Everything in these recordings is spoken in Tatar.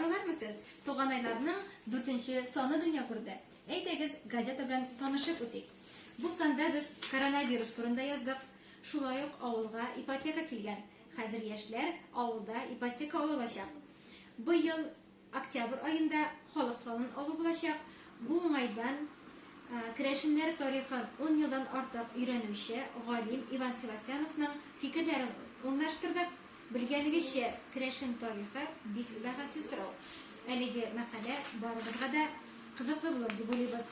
баралармысыз? Туганайларның 4-нче саны дөнья күрде. Әйдәгез, газета белән танышып үтик. Бу санда без коронавирус турында яздык. Шулай ук авылга ипотека килгән. Хәзер яшьләр авылда ипотека алачак. Быел октябрь айында халык санын алу булачак. Бу уңайдан керәшеннәр тарихын 10 елдан артык өйрәнүче галим Иван Севастьяновның фикерләрен урнаштырдык. Белгәнегезчә, керәшен тарихы бик бәхәсле сорау. Әлеге мәкалә барыбызга да кызыклы булыр дип уйлыйбыз.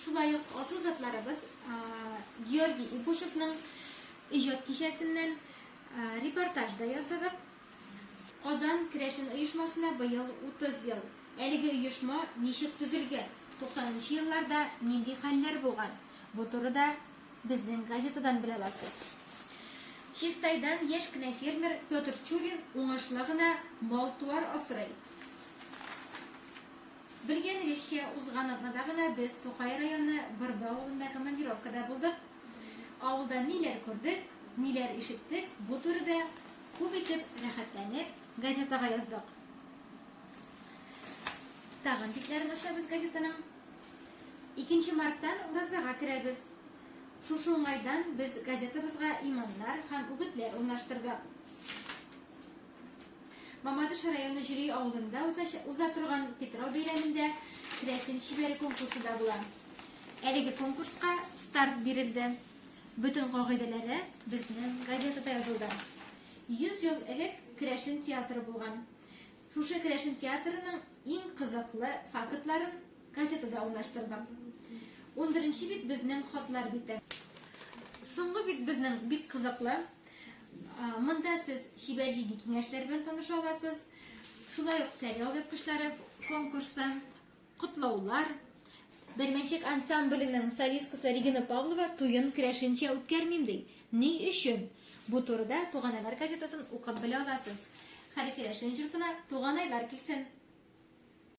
Шулай ук асыл затларыбыз Георгий Ипушевның иҗат кичәсеннән репортаж да ясадык. Казан керәшен оешмасына быел 30 ел. Әлеге оешма ничек төзелгән? 90-нчы елларда нинди хәлләр булган? Бу турыда безнең газетадан белә аласыз. Чистайдан яшь кенә фермер Петр Чурин уңышлы гына мал-туар асрый. Белгәнегезчә, узган атнада гына без Тукай районы Бырда авылында командировкада булдык. Авылда ниләр күрдек, ниләр ишеттек, бу турыда күп итеп рәхәтләнеп газетага яздык. Тагын битләрен ачабыз газетаның. 2 марттан уразага керәбез. Шушы уңайдан без газетабызга иманнар һәм үгетләр урнаштырдык. Мамадыш районы Җири авылында уза торган Петров бәйрәмендә керәшен шибәре конкурсы да була. Әлеге конкурска старт бирелде. Бүтән кагыйдәләре безнең газетада язылды. 100 ел элек керәшен театры булган. Шушы керәшен театрының иң кызыклы фактларын газетада урнаштырдык. 11-нче бит безнең хатлар бите. Соңгы бит безнең бик кызыклы. Монда сез шибәҗиги киңәшләр белән таныша аласыз. Шулай ук тәрәү кышлары конкурсы, котлаулар. Бермәнчек ансамбленең солисткасы Регина Павлова туен керәшенчә үткәрмим ди. Ни өчен? Бу турыда Туганайлар газетасын укып белә аласыз. Һәр керәшен җыртына Туганайлар килсен.